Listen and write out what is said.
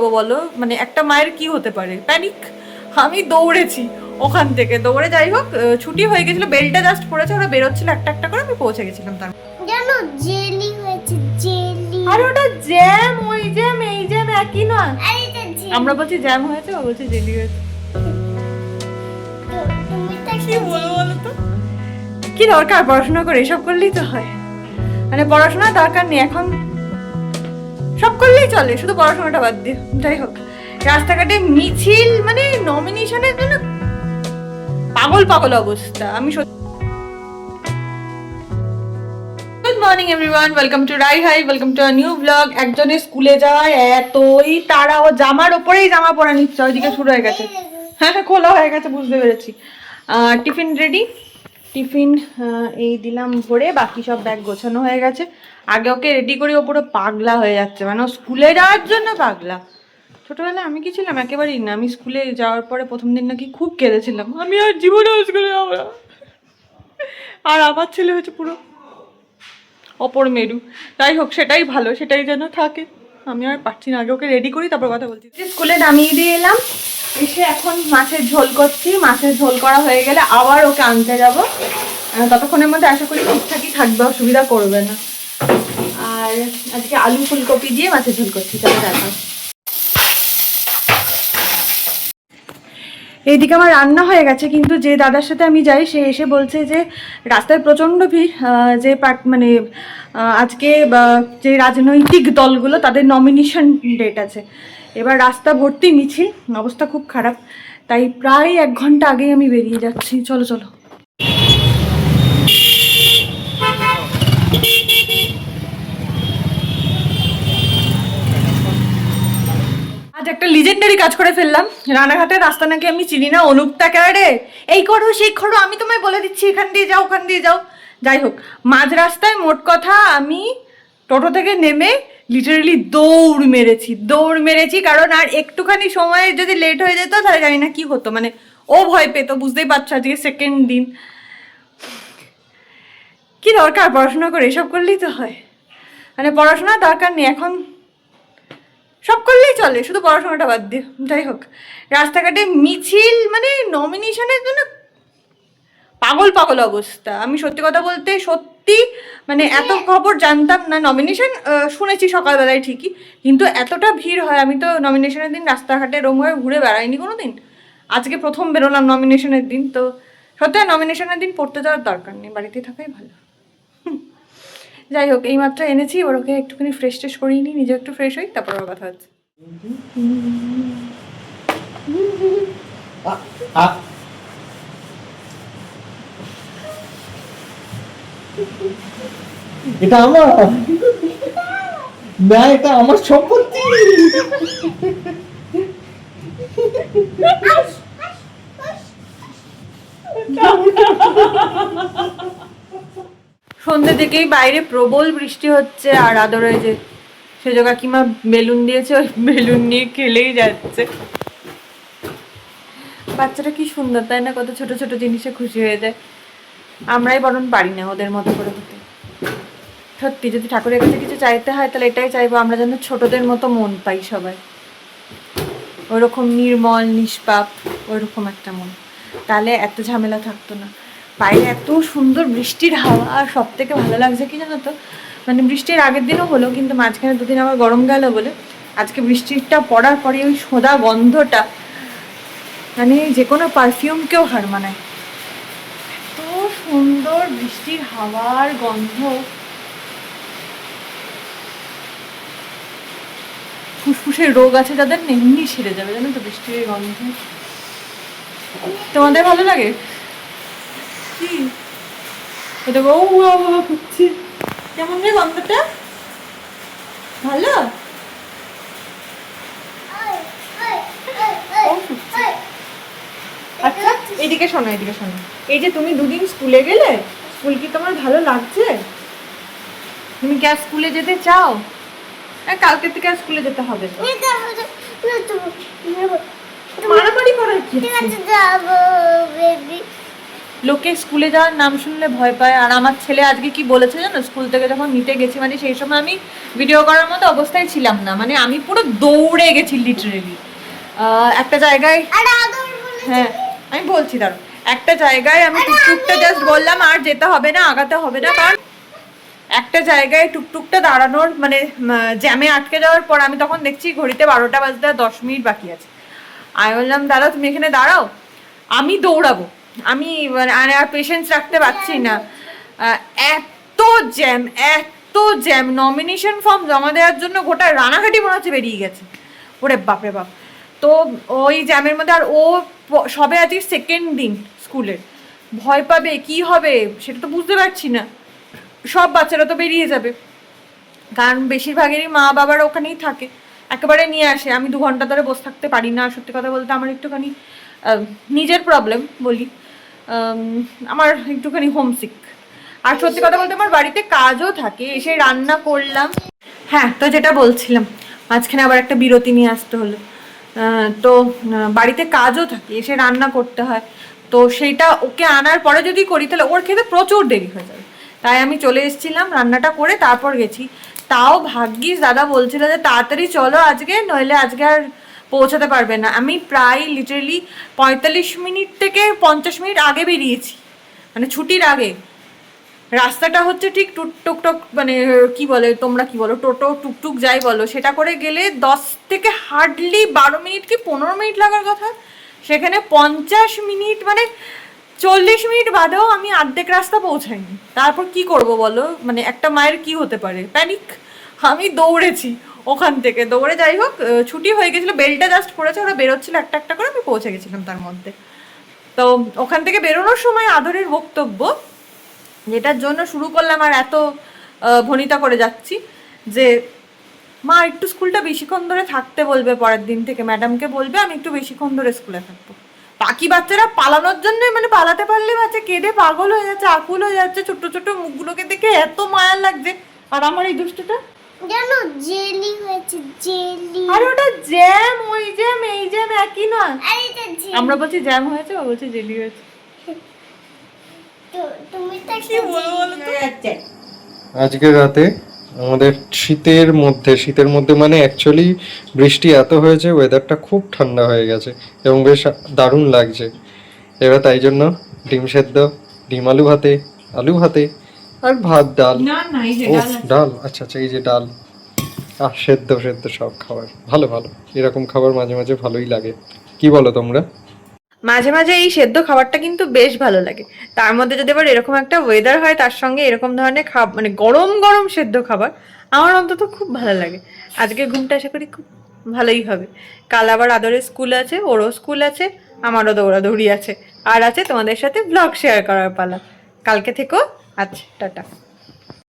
হবো বলো? মানে একটা মায়ের কি হতে পারে? প্যানিক। আমি দৌড়েছি ওখান থেকে, দৌড়ে যাই হোক ছুটি হয়ে গেছিল, বেলটা জাস্ট পড়েছে, ওরা বেরোচ্ছিল একটা একটা করে, আমি পৌঁছে গেছিলাম। তার জানো জেলি হয়েছে, জেলি। আর ওটা জ্যাম, ওই জ্যাম এই জ্যাম একই নয়। আরে এটা জেলি। আমরা বলছি জ্যাম হয়েছে, ও বলছে জেলি হয়েছে। তুমি তো কি বলবো বলো তো? কি দরকার পড়াশোনা করে? এসব করলেই তো হয়। মানে পড়াশোনার দরকার নেই এখন, সব করলেই চলে, শুধু পড়াশোনাটা বাদ দিয়ে। যাই হোক, রাস্তাঘাটে মিছিল, মানে নমিনেশনের জন্য পাগল পাগল অবস্থা। আমি সত্যি। Good morning everyone, welcome to রাই হাই, welcome to a new vlog. একজনের স্কুলে যাওয়ার এতই তারা, ও জামার ওপরেই জামা পরা নিচ্ছে, ওইদিকে শুরু হয়ে গেছে। হ্যাঁ হ্যাঁ, খোলা হয়ে গেছে, বুঝতে পেরেছি। টিফিন রেডি, টিফিন এই দিলাম ভরে, বাকি সব ব্যাগ গোছানো হয়ে গেছে। আগে ওকে রেডি করি, ও পুরো পাগলা হয়ে যাচ্ছে, মানে ও স্কুলে যাওয়ার জন্য পাগলা। ছোটবেলায় আমি কি ছিলাম? একেবারেই না। আমি স্কুলে যাওয়ার পরে প্রথম দিন নাকি খুব কেঁদেছিলাম, আমি আর জীবনেও স্কুলে যাবো না। আর আমার ছেলে হয়েছে পুরো অপর মেরু। যাই হোক, সেটাই ভালো, সেটাই যেন থাকে। আমি আর পারছি না, আগে ওকে রেডি করি তারপর কথা বলছি। স্কুলে নামিয়ে দিয়ে এলাম, এসে এখন মাছের ঝোল করছি। মাছের ঝোল করা হয়ে গেলে আবার ওকে আনতে যাবো। ততক্ষণের মধ্যে আশা করি ঠিকঠাকই থাকবে, অসুবিধা করবে না। আর আজকে আলু ফুলকপি দিয়ে মাছের ঝোল করছি, চলো দেখো। এইদিকে আমার রান্না হয়ে গেছে, কিন্তু যে দাদার সাথে আমি যাই সে এসে বলছে যে রাস্তায় প্রচণ্ড ভিড়, যে মানে আজকে যে রাজনৈতিক দলগুলো তাদের নমিনেশন ডেট আছে। এবার রাস্তা ভর্তি মিছিল, অবস্থা খুব খারাপ, তাই প্রায় 1 ঘন্টা আগেই আমি বেরিয়ে যাচ্ছি। চলো চলো। আজ একটা লিজেন্ডারি কাজ করে ফেললাম। রানাঘাটের রাস্তা নাকি আমি চিনি না, অনুপটা ক্যারে এই করো সেই করো, আমি তোমায় বলে দিচ্ছি এখান দিয়ে যাও ওখান দিয়ে যাও। যাই হোক, মাঝ রাস্তায় মোট কথা আমি টোটো থেকে নেমে লিটারালি দৌড় মেরেছি, কারণ আর একটুখানি সময় যদি লেট হয়ে যেত তাহলে জানি না কি হতো। মানে ও ভয় পেতো, বুঝতেই পারছো, আজকে সেকেন্ড দিন। কি দরকার পড়াশোনা করে? এসব করলেই তো হয়। মানে পড়াশোনার দরকার নেই এখন, সব করলেই চলে, শুধু পড়াশোনাটা বাদ দিয়ে। যাই হোক, রাস্তাঘাটে মিছিল, মানে নমিনেশনের জন্য পাগল পাগল অবস্থা। আমি সত্যি কথা বলতে সত্যি মানে এত খবর জানতাম না। নমিনেশন শুনেছি সকালবেলায় ঠিকই, কিন্তু এতটা ভিড় হয়, আমি তো নমিনেশনের দিন রাস্তাঘাটে এরম হয়ে ঘুরে বেড়াইনি কোনো দিন। আজকে প্রথম বেরোলাম নমিনেশনের দিন। তো সত্যি নমিনেশনের দিন পড়তে যাওয়ার দরকার নেই, বাড়িতে থাকাই ভালো। যাই হোক, এইমাত্র এনেছি, ওর ওকে একটুখানি ফ্রেশ ট্রেশ করিয়ে নিই, নিজে একটু ফ্রেশ হই, তারপর আবার কথা হচ্ছে। এটা আমার না, এটা আমার সম্পত্তি। সন্ধ্যে থেকেই বাইরে প্রবল বৃষ্টি হচ্ছে, আর আদরে যে সেজ কাকিমা বেলুন দিয়েছে, ওই বেলুন নিয়ে খেলেই যাচ্ছে। বাচ্চাটা কি সুন্দর তাই না? কত ছোট ছোট জিনিসে খুশি হয়ে যায়। আমরাই বরং পারি না ওদের মতো করে হতে। সত্যি যদি ঠাকুরের কাছে কিছু চাইতে হয় তাহলে এটাই চাইবো, আমরা যেন ছোটদের মতো মন পাই সবাই, ওরকম নির্মল নিষ্পাপ, ওরকম একটা মন, তাহলে এত ঝামেলা থাকতো না। বাইরে এত সুন্দর বৃষ্টির হাওয়া, আর সব থেকে ভালো লাগছে কি জানো তো, মানে বৃষ্টির আগের দিনও হলো, কিন্তু মাঝখানে 2 দিন আবার গরম গেল বলে আজকে বৃষ্টিটা পড়ার পরে ওই সোদা গন্ধটা মানে যে কোনো পারফিউমকেও হার মানায়। এত সুন্দর বৃষ্টির হাওয়ার গন্ধ, ফুসফুসের রোগ আছে যাদের এমনি সেরে যাবে জানো তো বৃষ্টির গন্ধ। তোমাদের ভালো লাগে কি? এটা ও খুঁজছি কেমন রে গন্ধটা? ভালো? আচ্ছা এদিকে শোনো, এদিকে শোনো, এই যে তুমি 2 দিন স্কুলে গেলে, স্কুল কি তোমার ভালো লাগছে? তুমি কি আর স্কুলে যেতে চাও? কালকে থেকে আর স্কুলে যেতে হবে তো। মারামারি করার কি? লোকে স্কুলে যাওয়ার নাম শুনলে ভয় পায়। আর আমার ছেলে আজকে কি বলেছে জানো, স্কুল থেকে যখন নিতে গেছি, মানে সেই সময় আমি ভিডিও করার মতো অবস্থায় ছিলাম না, মানে আমি পুরো দৌড়ে গেছি লিটারেলি একটা জায়গায়। আর আদর বলেছে হ্যাঁ আমি বলছি, দাঁড়ো, একটা জায়গায় আমি টুকটুকটা জাস্ট বললাম আর যেতে হবে না, আগাতে হবে না, কারণ একটা জায়গায় টুকটুকটা দাঁড়ানোর মানে জ্যামে আটকে যাওয়ার পর আমি তখন দেখছি ঘড়িতে 12টা বাজতে আর 10 মিনিট বাকি আছে। আমি বললাম দাঁড়াও, তুমি এখানে দাঁড়াও, আমি দৌড়াবো, আমি মানে আর পেশেন্স রাখতে পারছি না। এত জ্যাম, এত জ্যাম, নমিনেশন ফর্ম জমা দেওয়ার জন্য গোটা রানাঘাটি মনে হচ্ছে বেরিয়ে গেছে। ওরে বাপরে বাপ। তো ওই জ্যামের মধ্যে, আর ও সবে আজকে সেকেন্ড দিন স্কুলের, ভয় পাবে কি হবে সেটা তো বুঝতে পারছি না। সব বাচ্চারা তো বেরিয়ে যাবে, কারণ বেশিরভাগেরই মা বাবারা ওখানেই থাকে, একেবারে নিয়ে আসে। আমি 2 ঘন্টা ধরে বসে থাকতে পারি না, সত্যি কথা বলতে আমার একটুখানি নিজের প্রবলেম বলি, আমার একটুখানি হোমসিক। আর সত্যি কথা বলতে আমার বাড়িতে কাজও থাকে, এসে রান্না করলাম। হ্যাঁ, তো যেটা বলছিলাম, মাঝখানে আবার একটা বিরতি নিয়ে আসতে হলো। তো বাড়িতে কাজও থাকে, এসে রান্না করতে হয়, তো সেইটা ওকে আনার পরে যদি করি তাহলে ওর খেতে প্রচুর দেরি হয়ে যাবে। তাই আমি চলে এসেছিলাম, রান্নাটা করে তারপর গেছি। তাও ভাগ্যিস দাদা বলছিল যে তাড়াতাড়ি চলো আজকে, নইলে আজকে আর পৌঁছাতে পারবে না। আমি প্রায় লিটারেলি 45 মিনিট থেকে 50 মিনিট আগে বেরিয়েছি, মানে ছুটির আগে। রাস্তাটা হচ্ছে ঠিক টুকটুক মানে কি বলে তোমরা, কি বলো, টোটো টুকটুক যাই বলো, সেটা করে গেলে 10 থেকে হার্ডলি 12 মিনিট কি 15 মিনিট লাগার কথা, সেখানে 50 মিনিট, মানে 40 মিনিট বাদেও আমি অর্ধেক রাস্তা পৌঁছাইনি। তারপর কি করব বলো, মানে একটা মায়ের কি হতে পারে, প্যানিক। আমি দৌড়েছি ওখান থেকে, দৌড়ে যাই হোক ছুটি হয়ে গেছিলো, বেলটা জাস্ট পড়েছে, ওরা বেরোচ্ছিল একটা একটা করে, আমি পৌঁছে গেছিলাম তার মধ্যে। তো ওখান থেকে বেরোনোর সময় আদরের বক্তব্য, যেটার জন্য শুরু করলাম আর এত ভনিতা করে যাচ্ছি, যে মা একটু স্কুলটা বেশিক্ষণ ধরে থাকতে বলবে, পরের দিন থেকে ম্যাডামকে বলবে আমি একটু বেশিক্ষণ ধরে স্কুলে থাকবো। বাকি বাচ্চারা পালানোর জন্য, মানে পালাতে পারলে বাচ্চা কেঁদে পাগল হয়ে যাচ্ছে, আকুল হয়ে যাচ্ছে, ছোট্ট ছোট্ট মুখগুলোকে দেখে এত মায়া লাগছে। আর আমার এই দুষ্টুটা জানো জেলি হয়েছে, জেলি। আর ওটা জ্যাম, ওই জ্যাম এই জ্যাম একই নয়। আর এটা জেলি। আমরা বলছি জ্যাম হয়েছে, ও বলছে জেলি হয়েছে। তো তুমি তো কি বলবো বলো তো? আজকে রাতে আমাদের শীতের মধ্যে মানে অ্যাকচুয়ালি বৃষ্টি এত হয়েছে, ওয়েদারটা খুব ঠান্ডা হয়ে গেছে এবং বেশ দারুণ লাগছে। এবার তাই জন্য ডিম সেদ্ধ, ডিম আলু ভাতে আর ভাত, ডাল। না না, এই যে ও ডাল আছে। ডাল, আচ্ছা আচ্ছা, এই যে ডাল আর সেদ্ধ সব খাবার ভালো ভালো, এরকম খাবার মাঝে মাঝে ভালোই লাগে। কি বলো তোমরা? মাঝে মাঝে এই সেদ্ধ খাবারটা কিন্তু বেশ ভালো লাগে, তার মধ্যে যদি আবার এরকম একটা ওয়েদার হয়, তার সঙ্গে এরকম ধরনের মানে গরম গরম সেদ্ধ খাবার আমার অন্তত খুব ভালো লাগে। আজকে ঘুমটা আশা করি খুব ভালোই হবে। কাল আবার আদরের স্কুল আছে, ওরও স্কুল আছে, আমারও দৌড়াদৌড়ি আছে, আর আছে তোমাদের সাথে ব্লগ শেয়ার করার পালা। কালকে থেকেও আচ্ছা, টাটা।